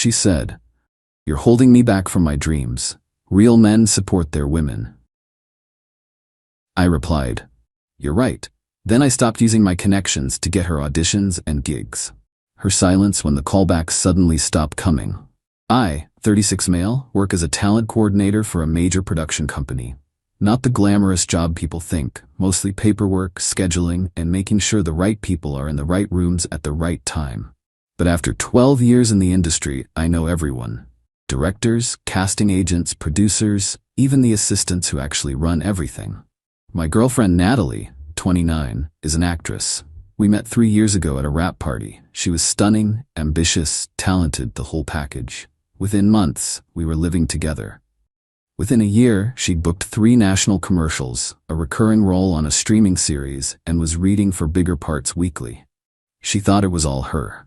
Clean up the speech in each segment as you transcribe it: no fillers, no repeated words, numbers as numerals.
She said, "You're holding me back from my dreams. Real men support their women." I replied, "You're right." Then I stopped using my connections to get her auditions and gigs. Her silence when the callbacks suddenly stopped coming. I, 36 male, work as a talent coordinator for a major production company. Not the glamorous job people think, mostly paperwork, scheduling, and making sure the right people are in the right rooms at the right time. But after 12 years in the industry, I know everyone. Directors, casting agents, producers, even the assistants who actually run everything. My girlfriend Natalie, 29, is an actress. We met 3 years ago at a rap party. She was stunning, ambitious, talented, the whole package. Within months, we were living together. Within a year, she'd booked 3 national commercials, a recurring role on a streaming series, and was reading for bigger parts weekly. She thought it was all her.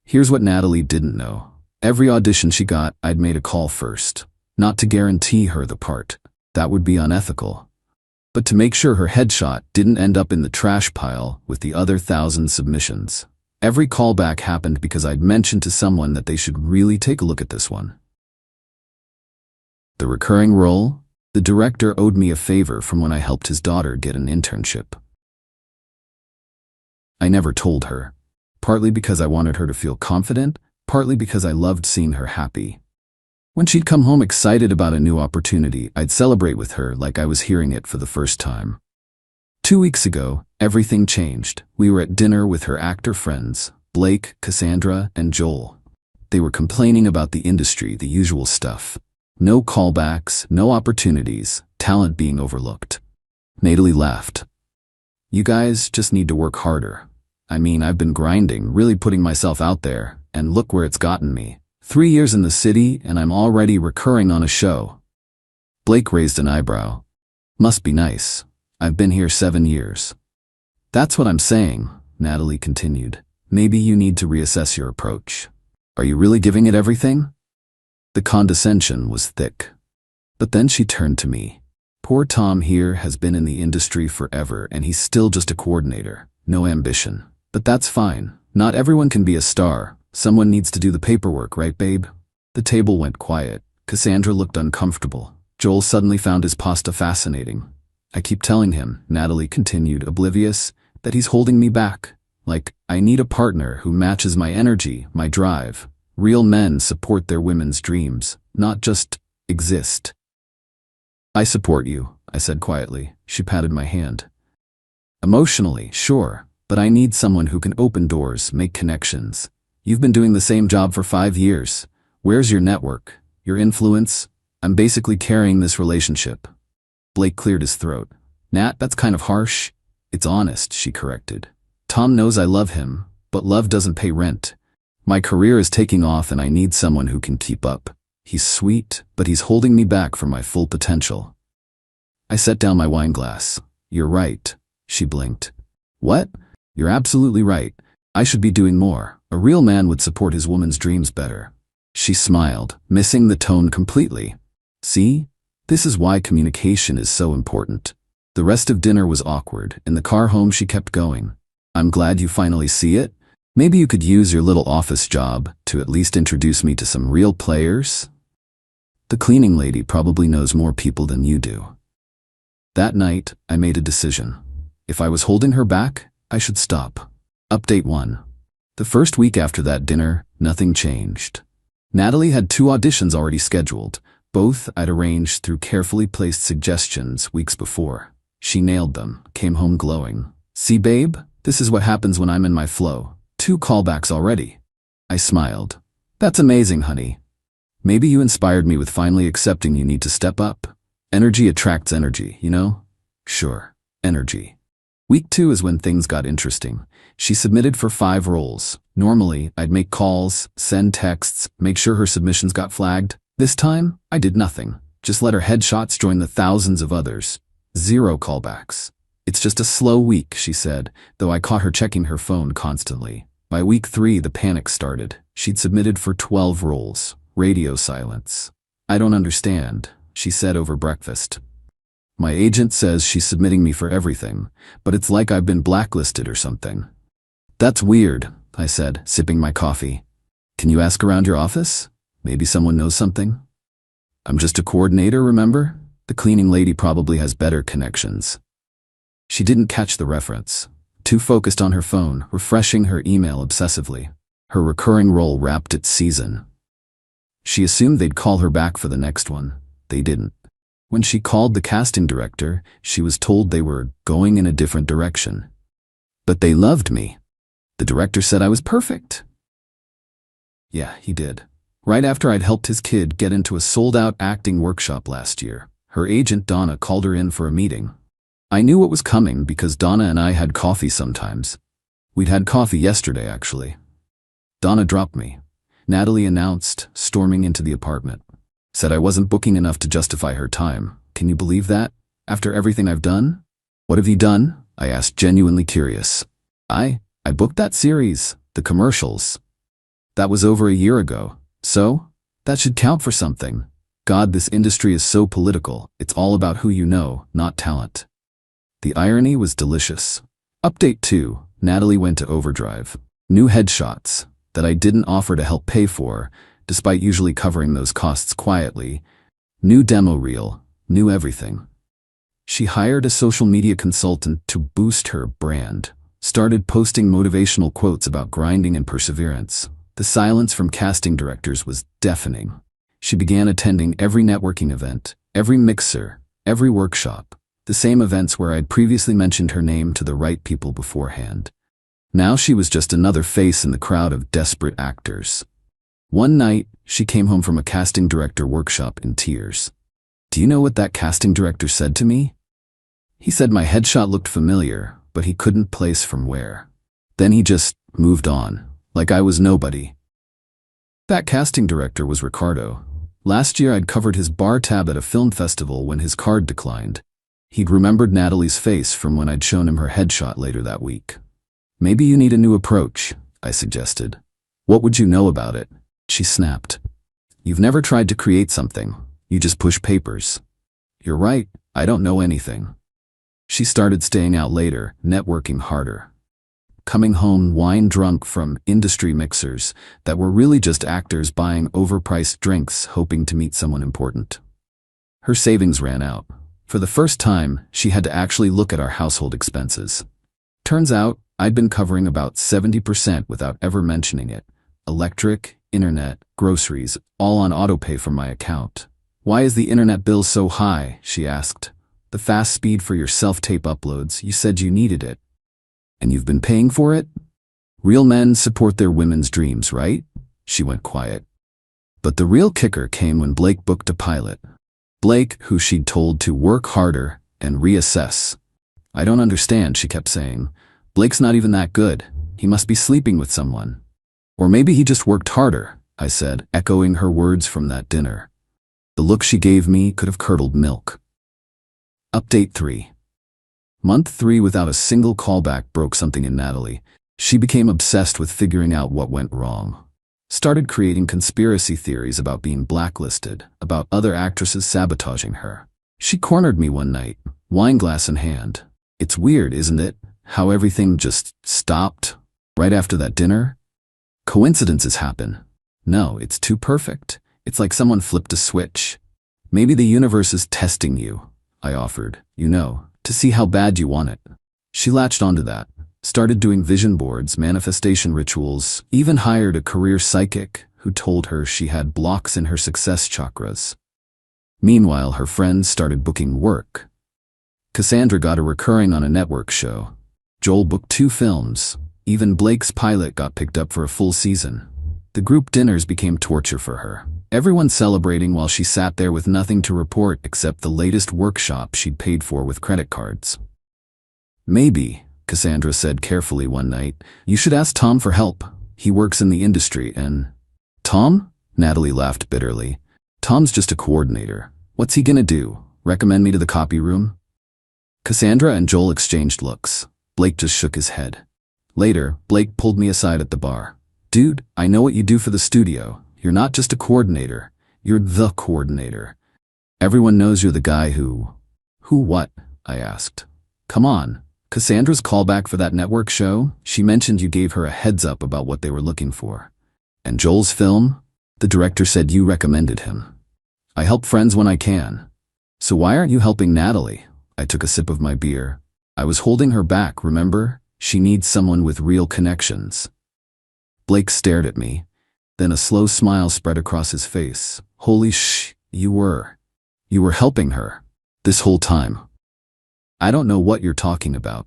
Here's what Natalie didn't know. Every audition she got, I'd made a call first. Not to guarantee her the part. That would be unethical. But to make sure her headshot didn't end up in the trash pile with the other 1,000 submissions. Every callback happened because I'd mentioned to someone that they should really take a look at this one. The recurring role? The director owed me a favor from when I helped his daughter get an internship. I never told her. Partly because I wanted her to feel confident, partly because I loved seeing her happy. When she'd come home excited about a new opportunity, I'd celebrate with her like I was hearing it for the first time. 2 weeks ago, everything changed. We were at dinner with her actor friends, Blake, Cassandra, and Joel. They were complaining about the industry, the usual stuff. No callbacks, no opportunities, talent being overlooked. Natalie laughed. "You guys just need to work harder. I mean, I've been grinding, really putting myself out there, and look where it's gotten me. 3 years in the city, and I'm already recurring on a show." Blake raised an eyebrow. "Must be nice. I've been here 7 years. "That's what I'm saying," Natalie continued. "Maybe you need to reassess your approach. Are you really giving it everything?" The condescension was thick. But then she turned to me. "Poor Tom here has been in the industry forever, and he's still just a coordinator. No ambition. But that's fine. Not everyone can be a star. Someone needs to do the paperwork, right, babe?" The table went quiet. Cassandra looked uncomfortable. Joel suddenly found his pasta fascinating. "I keep telling him," Natalie continued, oblivious, "that he's holding me back. Like, I need a partner who matches my energy, my drive. Real men support their women's dreams, not just exist." "I support you," I said quietly. She patted my hand. "Emotionally, sure, but I need someone who can open doors, make connections. You've been doing the same job for 5 years. Where's your network, your influence? I'm basically carrying this relationship." Blake cleared his throat. "Nat, that's kind of harsh." "It's honest," she corrected. "Tom knows I love him, but love doesn't pay rent. My career is taking off and I need someone who can keep up. He's sweet, but he's holding me back from my full potential." I set down my wine glass. "You're right." She blinked. "What?" "You're absolutely right. I should be doing more. A real man would support his woman's dreams better." She smiled, missing the tone completely. "See? This is why communication is so important." The rest of dinner was awkward. In the car home she kept going. "I'm glad you finally see it. Maybe you could use your little office job to at least introduce me to some real players. The cleaning lady probably knows more people than you do." That night, I made a decision. If I was holding her back, I should stop. Update 1. The first week after that dinner, nothing changed. Natalie had 2 auditions already scheduled. Both I'd arranged through carefully placed suggestions weeks before. She nailed them, came home glowing. "See, babe? This is what happens when I'm in my flow. 2 callbacks already." I smiled. "That's amazing, honey. Maybe you inspired me with finally accepting you need to step up. Energy attracts energy, you know?" "Sure. Energy." Week 2 is when things got interesting. She submitted for 5 roles. Normally, I'd make calls, send texts, make sure her submissions got flagged. This time, I did nothing. Just let her headshots join the thousands of others. 0 callbacks. "It's just a slow week," she said, though I caught her checking her phone constantly. By week 3, the panic started. She'd submitted for 12 roles. Radio silence. "I don't understand," she said over breakfast. "My agent says she's submitting me for everything, but it's like I've been blacklisted or something." "That's weird," I said, sipping my coffee. Can you ask around your office? Maybe someone knows something? I'm just a coordinator, remember? The cleaning lady probably has better connections. She didn't catch the reference. Too focused on her phone, refreshing her email obsessively. Her recurring role wrapped its season. She assumed they'd call her back for the next one. They didn't. When she called the casting director, she was told they were going in a different direction. But they loved me. The director said I was perfect. Yeah, he did. Right after I'd helped his kid get into a sold-out acting workshop last year, her agent Donna called her in for a meeting. I knew what was coming because Donna and I had coffee sometimes. We'd had coffee yesterday, actually. Donna dropped me. Natalie announced, storming into the apartment. Said I wasn't booking enough to justify her time. Can you believe that? After everything I've done? What have you done? I asked, genuinely curious. I booked that series, the commercials. That was over a year ago. So? That should count for something. God, this industry is so political. It's all about who you know, not talent. The irony was delicious. Update 2. Natalie went to overdrive. New headshots that I didn't offer to help pay for, despite usually covering those costs quietly. New demo reel, new everything. She hired a social media consultant to boost her brand. Started posting motivational quotes about grinding and perseverance. The silence from casting directors was deafening. She began attending every networking event, every mixer, every workshop, the same events where I'd previously mentioned her name to the right people beforehand. Now she was just another face in the crowd of desperate actors. One night, she came home from a casting director workshop in tears. Do you know what that casting director said to me? He said my headshot looked familiar, but he couldn't place from where. Then he just moved on, like I was nobody. That casting director was Ricardo. Last year I'd covered his bar tab at a film festival when his card declined. He'd remembered Natalie's face from when I'd shown him her headshot later that week. Maybe you need a new approach, I suggested. What would you know about it? She snapped. You've never tried to create something. You just push papers. You're right, I don't know anything. She started staying out later, networking harder. Coming home wine-drunk from industry mixers that were really just actors buying overpriced drinks hoping to meet someone important. Her savings ran out. For the first time, she had to actually look at our household expenses. Turns out, I'd been covering about 70% without ever mentioning it. Electric, internet, groceries, all on autopay from my account. Why is the internet bill so high? She asked. The fast speed for your self-tape uploads, you said you needed it. And you've been paying for it? Real men support their women's dreams, right? She went quiet. But the real kicker came when Blake booked a pilot. Blake, who she'd told to work harder and reassess. I don't understand, she kept saying. Blake's not even that good. He must be sleeping with someone. Or maybe he just worked harder, I said, echoing her words from that dinner. The look she gave me could have curdled milk. Update 3. Month 3 without a single callback broke something in Natalie. She became obsessed with figuring out what went wrong. Started creating conspiracy theories about being blacklisted, about other actresses sabotaging her. She cornered me one night, wineglass in hand. It's weird, isn't it? How everything just stopped right after that dinner? Coincidences happen. No, it's too perfect. It's like someone flipped a switch. Maybe the universe is testing you, I offered, to see how bad you want it. She latched onto that, started doing vision boards, manifestation rituals, even hired a career psychic who told her she had blocks in her success chakras. Meanwhile, her friends started booking work. Cassandra got a recurring on a network show. Joel booked 2 films. Even Blake's pilot got picked up for a full season. The group dinners became torture for her. Everyone celebrating while she sat there with nothing to report except the latest workshop she'd paid for with credit cards. Maybe, Cassandra said carefully one night, you should ask Tom for help. He works in the industry and… Tom? Natalie laughed bitterly. Tom's just a coordinator. What's he gonna do? Recommend me to the copy room? Cassandra and Joel exchanged looks. Blake just shook his head. Later, Blake pulled me aside at the bar. Dude, I know what you do for the studio. You're not just a coordinator. You're the coordinator. Everyone knows you're the guy who… Who what? I asked. Come on. Cassandra's callback for that network show? She mentioned you gave her a heads up about what they were looking for. And Joel's film? The director said you recommended him. I help friends when I can. So why aren't you helping Natalie? I took a sip of my beer. I was holding her back, remember? She needs someone with real connections. Blake stared at me. Then a slow smile spread across his face. Holy you were helping her. This whole time. I don't know what you're talking about.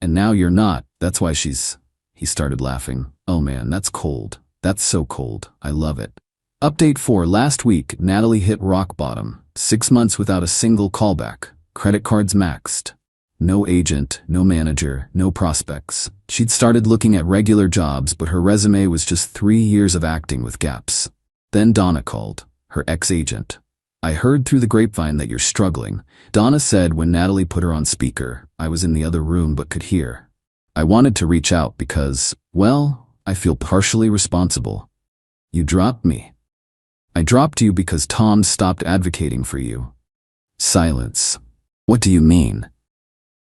And now you're not, that's why He started laughing. Oh man, that's cold. That's so cold. I love it. Update 4. Last week, Natalie hit rock bottom. 6 months without a single callback. Credit cards maxed. No agent, no manager, no prospects. She'd started looking at regular jobs, but her resume was just 3 years of acting with gaps. Then Donna called, her ex-agent. I heard through the grapevine that you're struggling. Donna said when Natalie put her on speaker. I was in the other room but could hear. I wanted to reach out because, well, I feel partially responsible. You dropped me. I dropped you because Tom stopped advocating for you. Silence. What do you mean?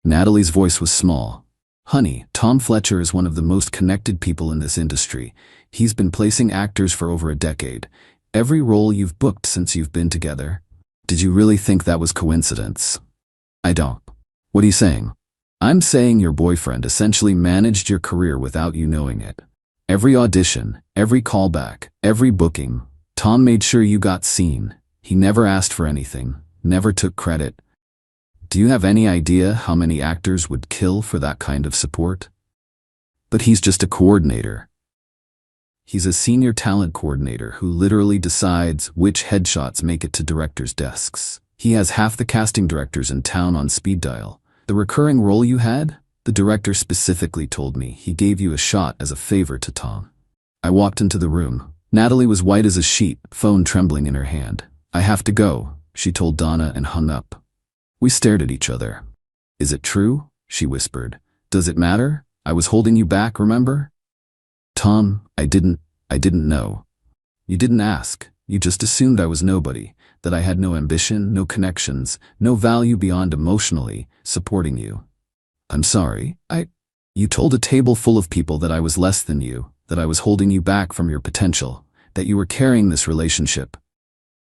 Natalie's voice was small. Honey, Tom Fletcher is one of the most connected people in this industry. He's been placing actors for over a decade. Every role you've booked since you've been together. Did you really think that was coincidence? I don't. What are you saying? I'm saying your boyfriend essentially managed your career without you knowing it. Every audition, every callback, every booking, Tom made sure you got seen. He never asked for anything, never took credit. Do you have any idea how many actors would kill for that kind of support? But he's just a coordinator. He's a senior talent coordinator who literally decides which headshots make it to directors' desks. He has half the casting directors in town on speed dial. The recurring role you had? The director specifically told me he gave you a shot as a favor to Tom. I walked into the room. Natalie was white as a sheet, phone trembling in her hand. I have to go, she told Donna and hung up. We stared at each other. Is it true? She whispered. Does it matter? I was holding you back, remember? Tom, I didn't know. You didn't ask. You just assumed I was nobody, that I had no ambition, no connections, no value beyond emotionally supporting you. I'm sorry. You told a table full of people that I was less than you, that I was holding you back from your potential, that you were carrying this relationship.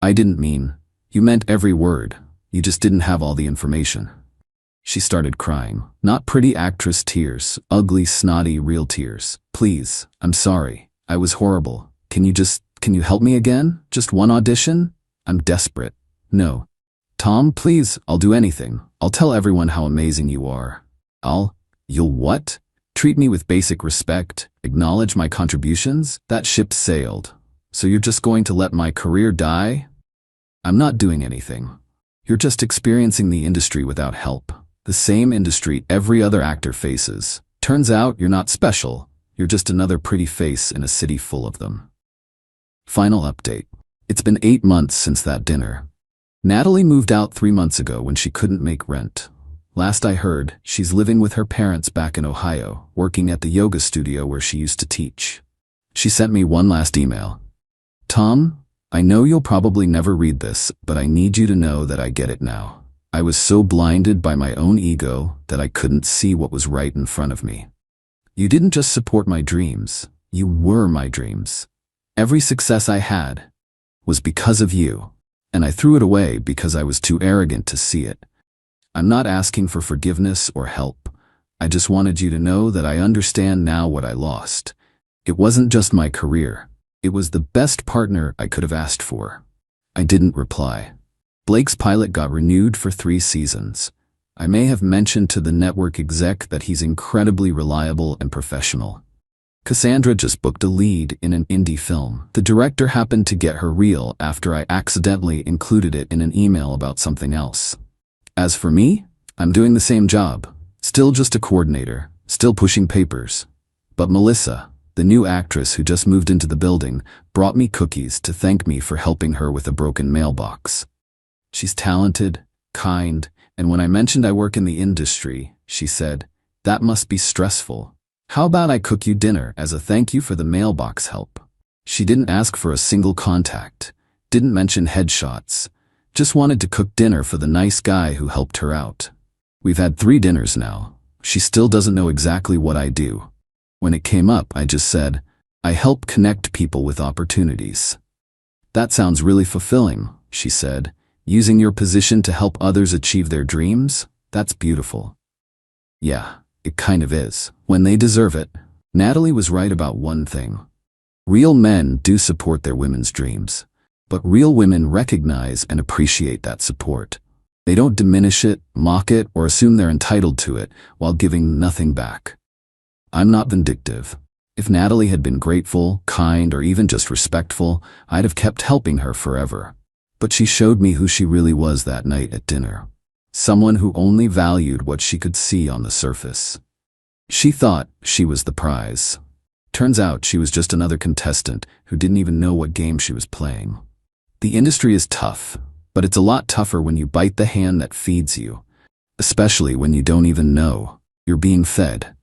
I didn't mean. You meant every word. You just didn't have all the information. She started crying. Not pretty actress tears, ugly, snotty, real tears. Please, I'm sorry. I was horrible. Can you help me again? Just one audition? I'm desperate. No. Tom, please, I'll do anything. I'll tell everyone how amazing you are. You'll what? Treat me with basic respect, acknowledge my contributions? That ship sailed. So you're just going to let my career die? I'm not doing anything. You're just experiencing the industry without help. The same industry every other actor faces. Turns out you're not special. You're just another pretty face in a city full of them. Final update. It's been 8 months since that dinner. Natalie moved out 3 months ago when she couldn't make rent. Last I heard, she's living with her parents back in Ohio, working at the yoga studio where she used to teach. She sent me one last email. Tom, I know you'll probably never read this, but I need you to know that I get it now. I was so blinded by my own ego that I couldn't see what was right in front of me. You didn't just support my dreams, you were my dreams. Every success I had was because of you, and I threw it away because I was too arrogant to see it. I'm not asking for forgiveness or help. I just wanted you to know that I understand now what I lost. It wasn't just my career. It was the best partner I could have asked for. I didn't reply. Blake's pilot got renewed for 3 seasons. I may have mentioned to the network exec that he's incredibly reliable and professional. Cassandra just booked a lead in an indie film. The director happened to get her reel after I accidentally included it in an email about something else. As for me, I'm doing the same job. Still just a coordinator, still pushing papers. But Melissa, the new actress who just moved into the building, brought me cookies to thank me for helping her with a broken mailbox. She's talented, kind, and when I mentioned I work in the industry, she said, "That must be stressful. How about I cook you dinner as a thank you for the mailbox help?" She didn't ask for a single contact, didn't mention headshots, just wanted to cook dinner for the nice guy who helped her out. We've had 3 dinners now. She still doesn't know exactly what I do. When it came up, I just said, I help connect people with opportunities. That sounds really fulfilling, she said. Using your position to help others achieve their dreams? That's beautiful. Yeah, it kind of is. When they deserve it. Natalie was right about one thing. Real men do support their women's dreams. But real women recognize and appreciate that support. They don't diminish it, mock it, or assume they're entitled to it while giving nothing back. I'm not vindictive. If Natalie had been grateful, kind, or even just respectful, I'd have kept helping her forever. But she showed me who she really was that night at dinner. Someone who only valued what she could see on the surface. She thought she was the prize. Turns out she was just another contestant who didn't even know what game she was playing. The industry is tough, but it's a lot tougher when you bite the hand that feeds you, especially when you don't even know you're being fed.